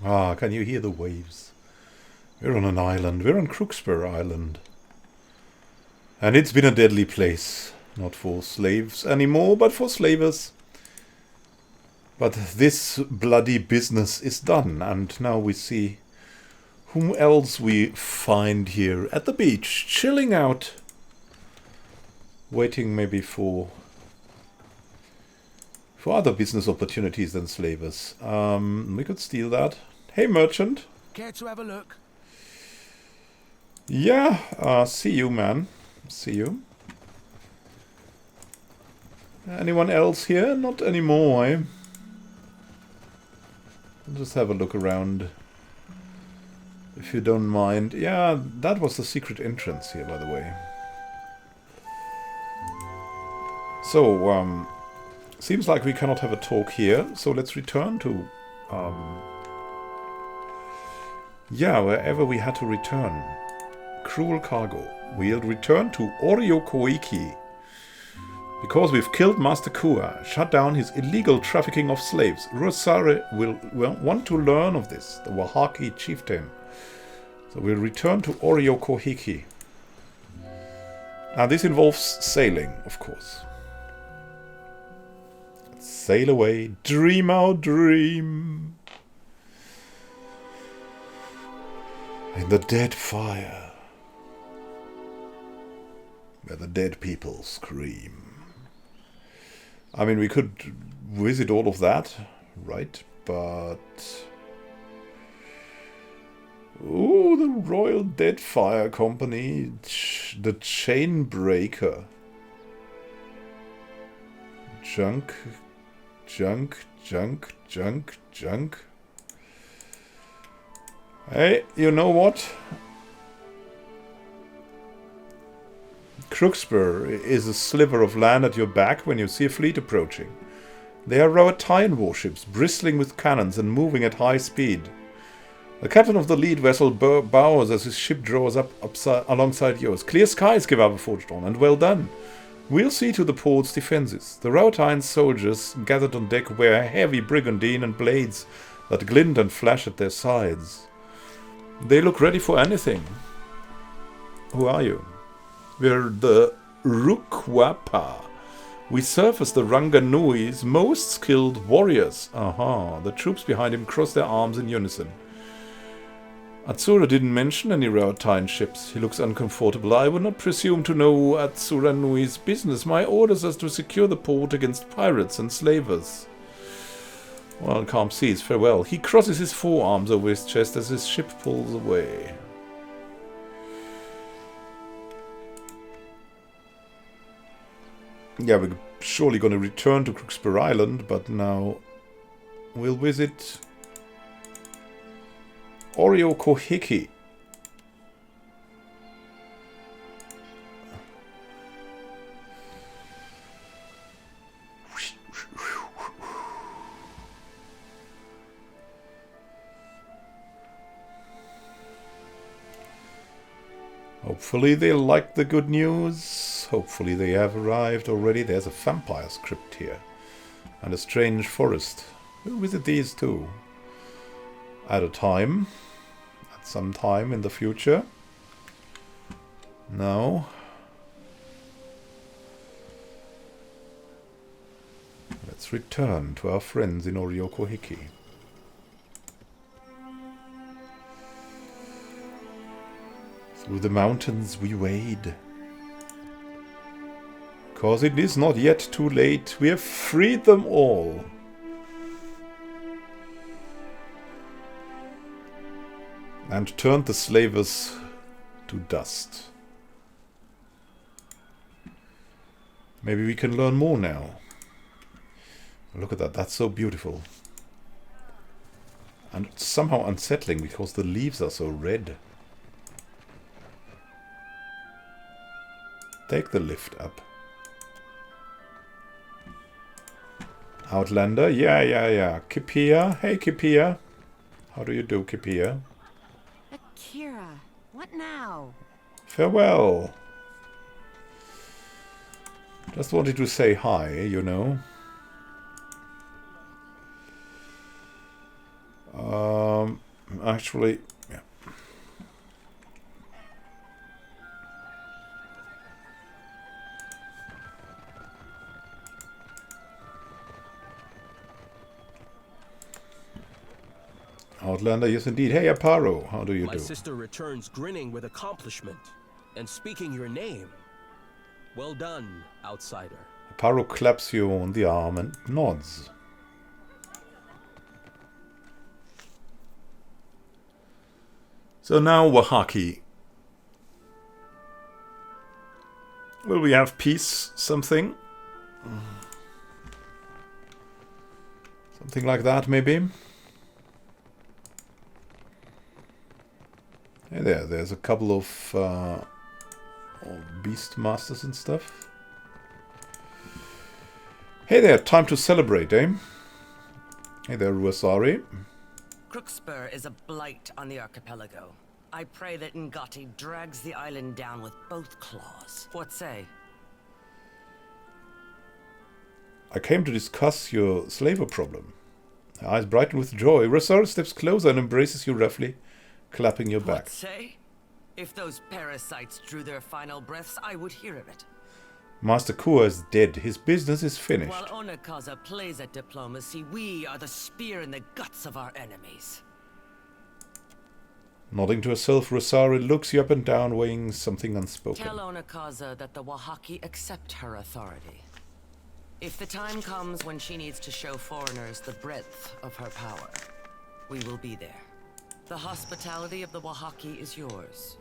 Ah, can you hear the waves? We're on an island. We're on Crooksbury Island. And it's been a deadly place. Not for slaves anymore, but for slavers. But this bloody business is done, and now we see whom else we find here at the beach, chilling out, waiting maybe for other business opportunities than slavers. We could steal that. Hey, merchant. Care to have a look? Yeah, see you, man. See you. Anyone else here? Not anymore, eh? I'll just have a look around, if you don't mind. Yeah, that was the secret entrance here, by the way. So, seems like we cannot have a talk here, so let's return to, yeah, wherever we had to return. Cruel cargo. We'll return to Oriokoiki. Because we've killed Master Kua, shut down his illegal trafficking of slaves. Rosare will want to learn of this, the Wahaki chieftain. So we'll return to Oriokoiki. Now this involves sailing, of course. Sail away, dream our dream. In the Deadfire, where the dead people scream. I mean, we could visit all of that, right? But... ooh, the Royal Deadfire Company, the Chainbreaker. Junk, junk, junk, junk, junk. Hey, you know what? Crooksbury is a sliver of land at your back when you see a fleet approaching. They are RAUATAI warships, bristling with cannons and moving at high speed. The captain of the lead vessel bows as his ship draws up alongside yours. Clear skies, Kevaver Forgedawn, and well done. We'll see to the port's defenses. The RAUATAI soldiers gathered on deck wear heavy brigandine and blades that glint and flash at their sides. They look ready for anything. Who are you? We're the Rukwapa. We serve as the Ranganui's most skilled warriors. Aha, the troops behind him cross their arms in unison. Atsura didn't mention any RAUATAI ships. He looks uncomfortable. I would not presume to know Atsura Nui's business. My orders are to secure the port against pirates and slavers. Well, calm seas, farewell. He crosses his forearms over his chest as his ship pulls away. Yeah, we're surely going to return to Crooksbury Island, but now we'll visit Oriokoiki. Hopefully they like the good news. Hopefully they have arrived already. There's a vampire crypt here. And a strange forest. We'll visit these too. At a time. At some time in the future. Now. Let's return to our friends in Oriokoiki. Through the mountains we wade. Cause it is not yet too late. We have freed them all. And turned the slavers to dust. Maybe we can learn more now. Look at that, that's so beautiful. And it's somehow unsettling because the leaves are so red. Take the lift up. Outlander, yeah. Kipia, hey Kipia. How do you do, Kipia? Akira, what now? Farewell. Just wanted to say hi, you know. actually... Yeah. Outlander, yes indeed. Hey, Aparo, how do you do? My sister returns grinning with accomplishment and speaking your name. Well done, outsider. Aparo claps you on the arm and nods. So now, Wahaki. Will we have peace? Something? Something like that, maybe? Hey there, there's a couple of beast masters and stuff. Hey there, time to celebrate, eh? Hey there, Ruasari. Crooksburr is a blight on the archipelago. I pray that Ngati drags the island down with both claws. What say? I came to discuss your slaver problem. Her eyes brighten with joy. Ruasari steps closer and embraces you roughly, clapping your back. What say? If those parasites drew their final breaths, I would hear of it. Master Kua is dead. His business is finished. While Onakaza plays at diplomacy, we are the spear in the guts of our enemies. Nodding to herself, Ruasari looks you up and down, weighing something unspoken. Tell Onakaza that the Wahaki accept her authority. If the time comes when she needs to show foreigners the breadth of her power, we will be there. The hospitality of the Wahaki is yours.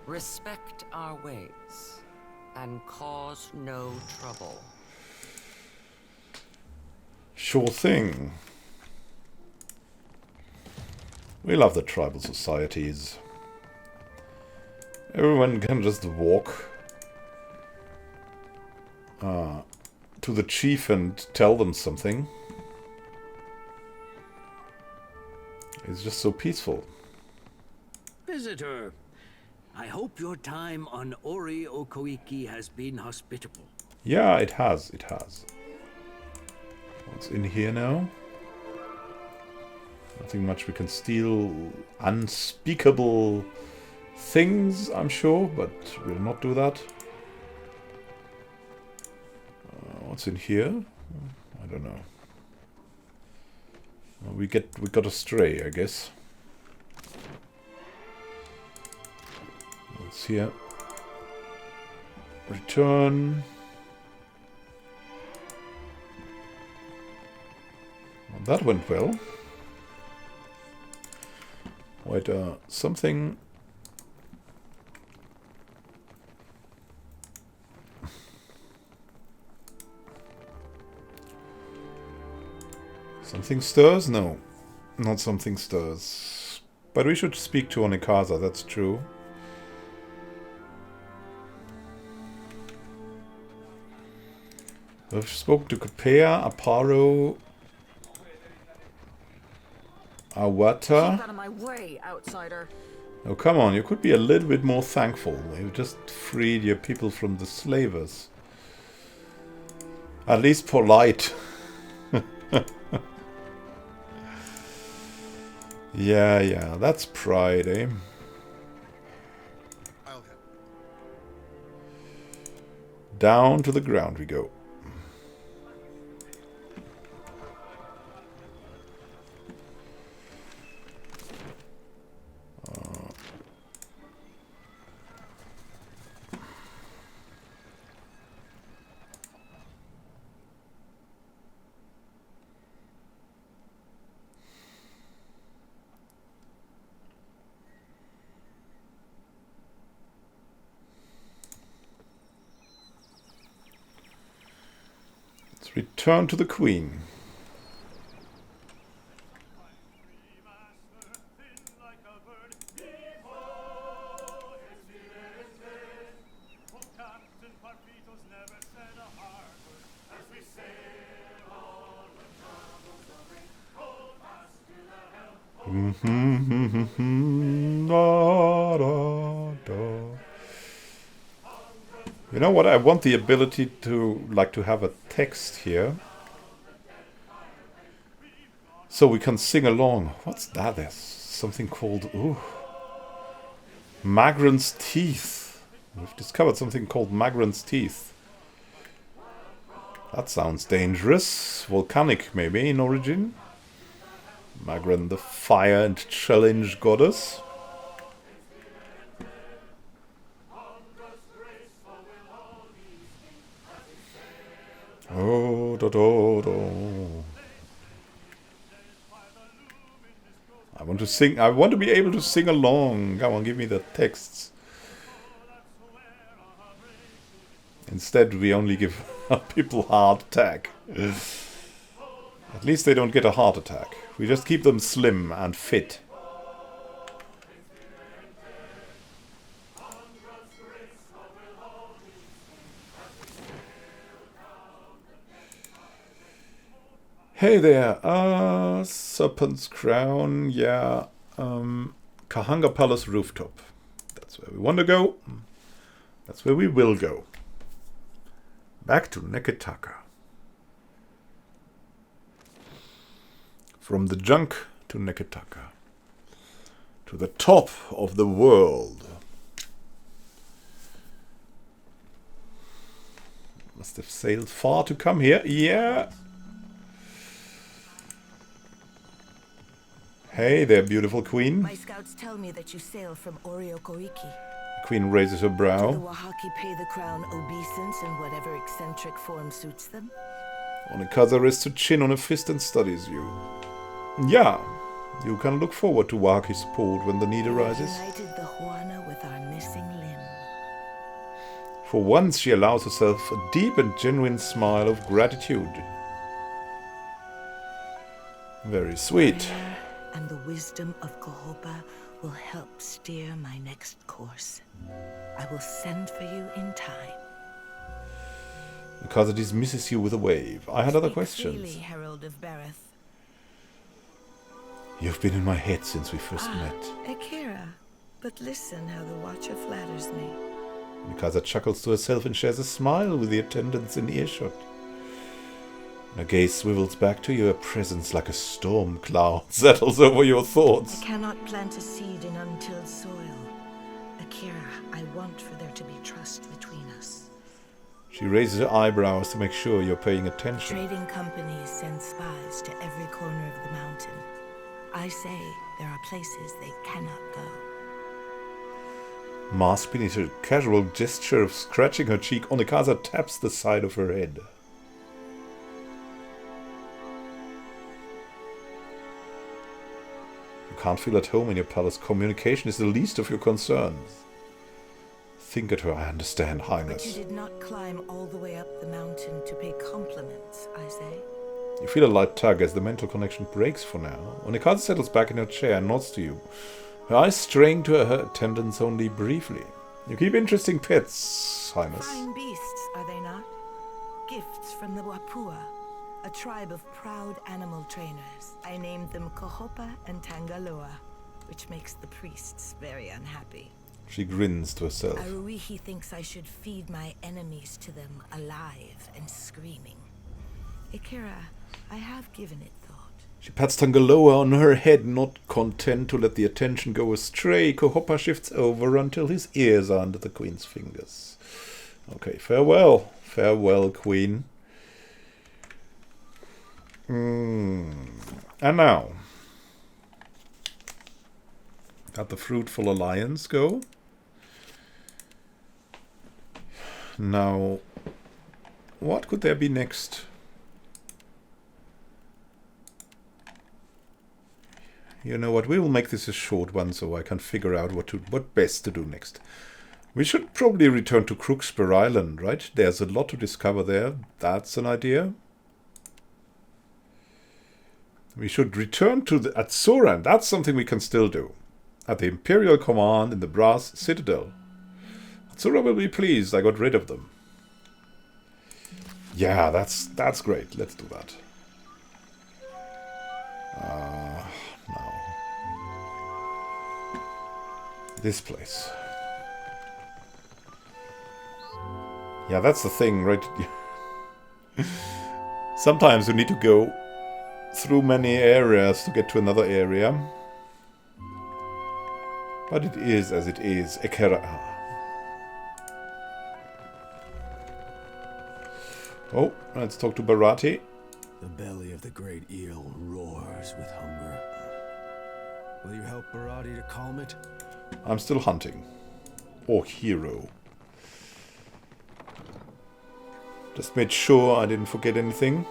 Respect our ways and cause no trouble. Sure thing. We love the tribal societies. Everyone can just walk to the chief and tell them something. It's just so peaceful. Visitor, I hope your time on Ori Okoiki has been hospitable. Yeah, it has, it has. What's in here now? Nothing much. We can steal unspeakable things, I'm sure, but we'll not do that. What's in here? I don't know. We got astray, I guess. What's here? Return. Well, that went well. Wait, something. Something stirs? No, not something stirs. But we should speak to Onikaza, that's true. We've spoken to Capea, Aparo, RAUATAI. Keep out of my way, outsider. Oh, come on, you could be a little bit more thankful. You just freed your people from the slavers. At least polite. Yeah, that's pride, eh? Down to the ground we go. Return to the Queen. You know what? I want the ability to have a text here, so we can sing along. What's that? There's something called... Ooh. Magran's Teeth. We've discovered something called Magran's Teeth. That sounds dangerous. Volcanic, maybe, in origin. Magran, the fire and challenge goddess. Oh, do, do, do. I want to sing. I want to be able to sing along. Come on, give me the texts. Instead, we only give people heart attack. At least they don't get a heart attack. We just keep them slim and fit. Hey there, Serpent's Crown, yeah, Kahanga Palace rooftop. That's where we want to go. That's where we will go. Back to Neketaka. From the junk to Neketaka. To the top of the world. Must have sailed far to come here. Yeah. Hey there, beautiful queen. My scouts tell me that you sail from Oriokoiki. The queen raises her brow. Do the Wahaki pay the crown obeisance in whatever eccentric form suits them? Onikaza rests her chin on her fist and studies you. Yeah, you can look forward to Wahaki support when the need arises. United the Huana with our missing limb. For once she allows herself a deep and genuine smile of gratitude. Very sweet. And the wisdom of Kohopa will help steer my next course. I will send for you in time. Onikaza dismisses you with a wave. I had other questions. Freely, Herald of Bereth. You've been in my head since we first met. Akira, but listen how the Watcher flatters me. Onikaza chuckles to herself and shares a smile with the attendants in earshot. Her gaze swivels back to you, her presence like a storm cloud settles over your thoughts. I cannot plant a seed in untilled soil. Akira, I want for there to be trust between us. She raises her eyebrows to make sure you're paying attention. Trading companies send spies to every corner of the mountain. I say there are places they cannot go. Masked beneath her casual gesture of scratching her cheek, Onikaza taps the side of her head. You can't feel at home in your palace. Communication is the least of your concerns. Think at her, I understand, Highness. But you did not climb all the way up the mountain to pay compliments, I say. You feel a light tug as the mental connection breaks for now. Onikaza settles back in her chair and nods to you. Her eyes straying to her attendants only briefly. You keep interesting pets, Highness. Fine beasts, are they not? Gifts from the Wapua, a tribe of proud animal trainers. I named them Kohopa and Tangaloa, which makes the priests very unhappy. She grins to herself. Aruihi thinks I should feed my enemies to them alive and screaming. Akira, I have given it thought. She pats Tangaloa on her head, not content to let the attention go astray. Kohopa shifts over until his ears are under the queen's fingers. Okay, farewell. Farewell, queen. And now, let the fruitful alliance go. Now, what could there be next? You know what, we will make this a short one so I can figure out what best to do next. We should probably return to Crooksbury Island, right? There's a lot to discover there. That's an idea. We should return to at Soran. That's something we can still do. At the Imperial Command in the Brass Citadel. Atsura will be pleased I got rid of them. Yeah, that's great. Let's do that. No. This place. Yeah, that's the thing, right? Sometimes you need to go through many areas to get to another area. But it is as it is. Ekera. Oh, let's talk to Barati. The belly of the great eel roars with hunger. Will you help Barati to calm it? I'm still hunting. Or hero. Just made sure I didn't forget anything.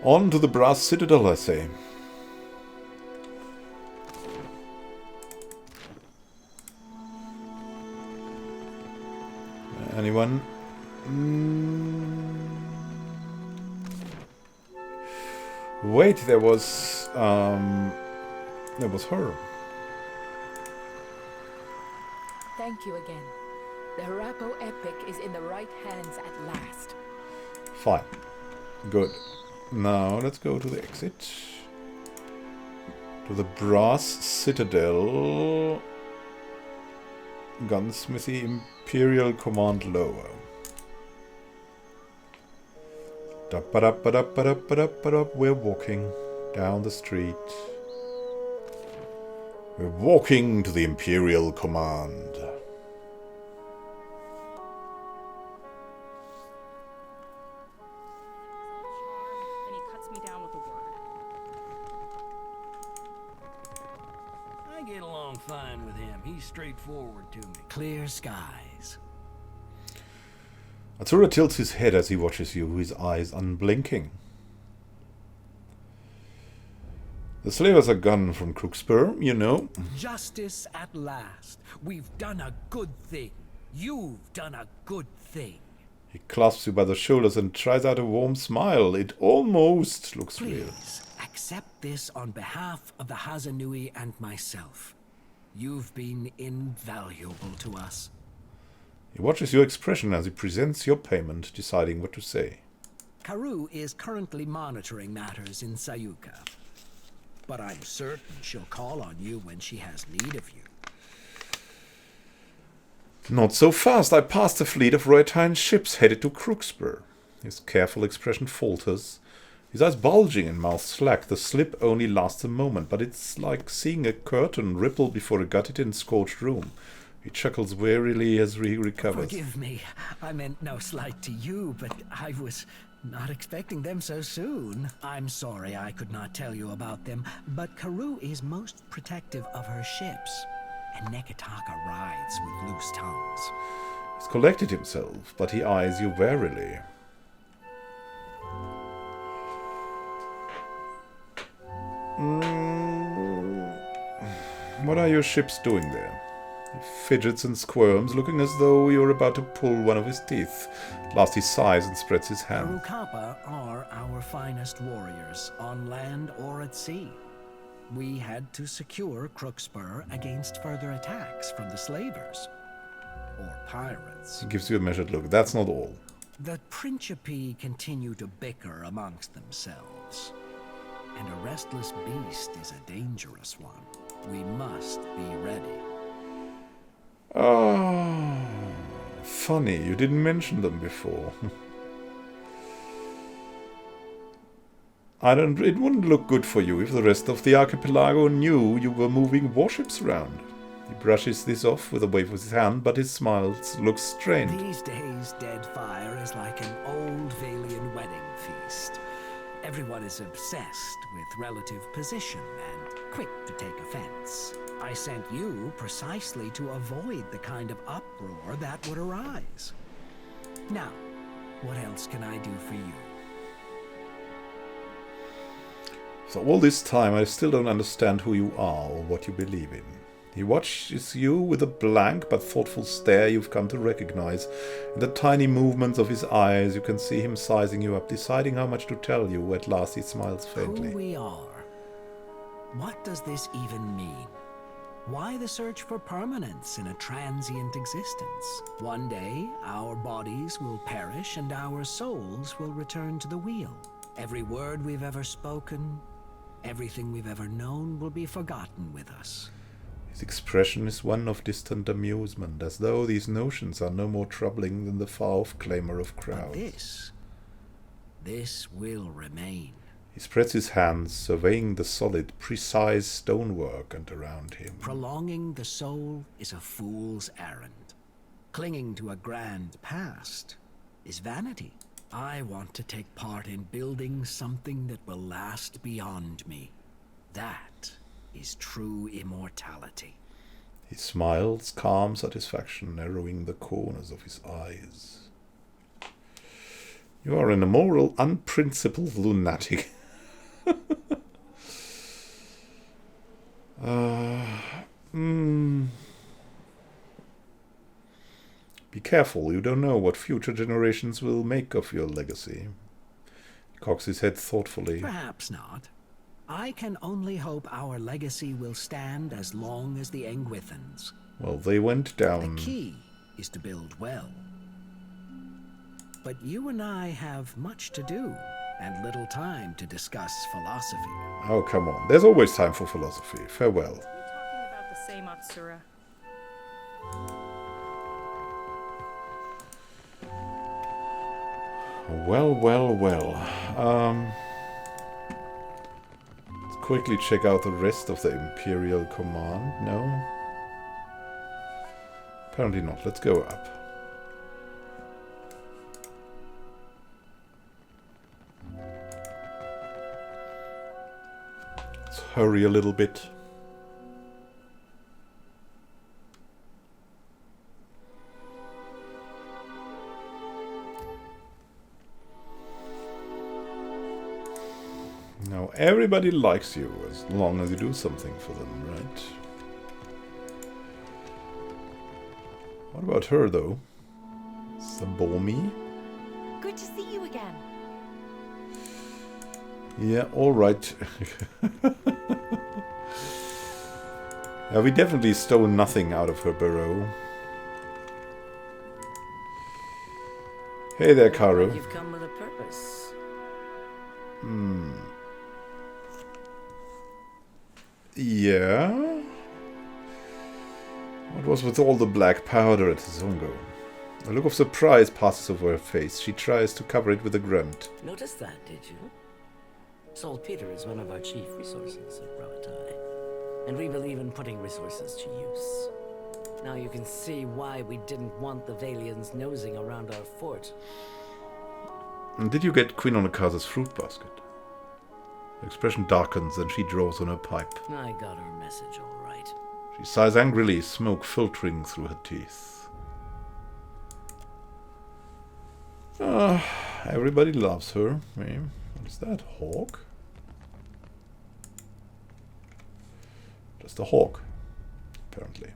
On to the brass citadel, I say. Anyone? Wait, there was her. Thank you again. The Harapo epic is in the right hands at last. Fine. Good. Now let's go to the exit. To the brass citadel. Gunsmithy Imperial Command Lower. We're walking down the street. We're walking to the Imperial Command. And he cuts me down with a word. I get along fine with him. He's straightforward to me. Clear skies. Atsura tilts his head as he watches you, his eyes unblinking. The slavers are gone from Crookspur, you know. Justice at last. We've done a good thing. You've done a good thing. He clasps you by the shoulders and tries out a warm smile. It almost looks real. Please, accept this on behalf of the Hazanui and myself. You've been invaluable to us. He watches your expression as he presents your payment, deciding what to say. Karoo is currently monitoring matters in Sayuka. But I'm certain she'll call on you when she has need of you. Not so fast. I passed a fleet of RAUATAI ships headed to Crookspur. His careful expression falters. His eyes bulging and mouth slack. The slip only lasts a moment, but it's like seeing a curtain ripple before a gutted and scorched room. He chuckles wearily as he recovers. Forgive me. I meant no slight to you, but I was not expecting them so soon. I'm sorry I could not tell you about them, but Karoo is most protective of her ships, and Nekataka rides with loose tongues. He's collected himself, but he eyes you warily. What are your ships doing there? He fidgets and squirms, looking as though you're about to pull one of his teeth. Last he sighs and spreads his hand. Karukapa are our finest warriors, on land or at sea. We had to secure Crookspur against further attacks from the slavers. Or pirates. He gives you a measured look. That's not all. The Principi continue to bicker amongst themselves. And a restless beast is a dangerous one. We must be ready. Oh, funny, you didn't mention them before. It wouldn't look good for you if the rest of the archipelago knew you were moving warships around. He brushes this off with a wave of his hand, but his smile looks strained. These days, Deadfire is like an old Valian wedding feast. Everyone is obsessed with relative position and quick to take offense. I sent you precisely to avoid the kind of uproar that would arise. Now, what else can I do for you? So all this time I still don't understand who you are or what you believe in. He watches you with a blank but thoughtful stare you've come to recognize. In the tiny movements of his eyes you can see him sizing you up, deciding how much to tell you. At last he smiles faintly. Who we are. What does this even mean? Why the search for permanence in a transient existence? One day, our bodies will perish and our souls will return to the wheel. Every word we've ever spoken, everything we've ever known will be forgotten with us. His expression is one of distant amusement, as though these notions are no more troubling than the far-off clamor of crowds. But this will remain. He spreads his hands, surveying the solid, precise stonework and around him. Prolonging the soul is a fool's errand. Clinging to a grand past is vanity. I want to take part in building something that will last beyond me. That is true immortality. He smiles, calm satisfaction narrowing the corners of his eyes. You are an immoral, unprincipled lunatic. Be careful, you don't know what future generations will make of your legacy. He cocks his head thoughtfully. Perhaps not. I can only hope our legacy will stand as long as the Engwithans. Well, they went down. The key is to build well. But you and I have much to do, and little time to discuss philosophy. Oh, come on. There's always time for philosophy. Farewell. Are we talking about the same Atsura? Well, well, well. Let's quickly check out the rest of the Imperial Command. No? Apparently not. Let's go up. Let's hurry a little bit. Now, everybody likes you as long as you do something for them, right? What about her, though? Sabomi? Good to see you again. Yeah, alright. Yeah, we definitely stole nothing out of her burrow. Hey there, Caro. You've come with a purpose. Yeah? What was with all the black powder at Zongo? A look of surprise passes over her face. She tries to cover it with a grunt. Noticed that, did you? Saltpeter is one of our chief resources at RAUATAI, and we believe in putting resources to use. Now you can see why we didn't want the Valians nosing around our fort. And did you get Queen Onakaza's fruit basket? Her expression darkens and she draws on her pipe. I got her message all right. She sighs angrily, smoke filtering through her teeth. Everybody loves her. Eh? What is that? Hawk? Just a hawk, apparently.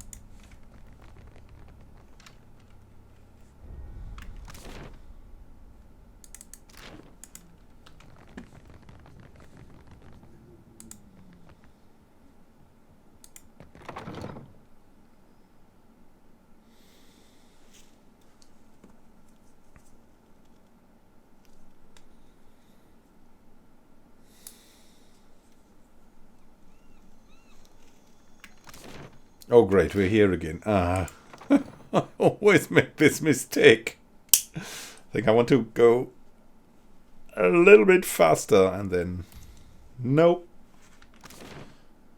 Oh great, we're here again. I always make this mistake. I think I want to go a little bit faster and then... Nope.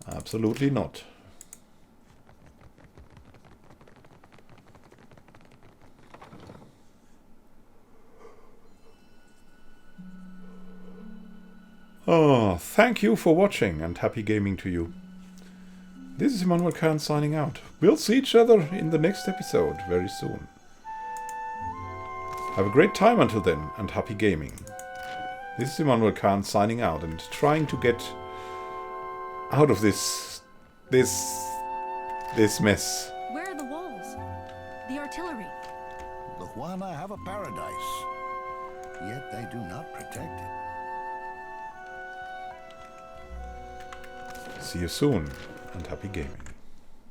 Absolutely not. Oh, thank you for watching and happy gaming to you. This is Immanuel Khan signing out. We'll see each other in the next episode very soon. Have a great time until then, and happy gaming. This is Immanuel Khan signing out and trying to get out of this mess. Where are the walls? The artillery? The Juana have a paradise, yet they do not protect it. See you soon, and happy gaming.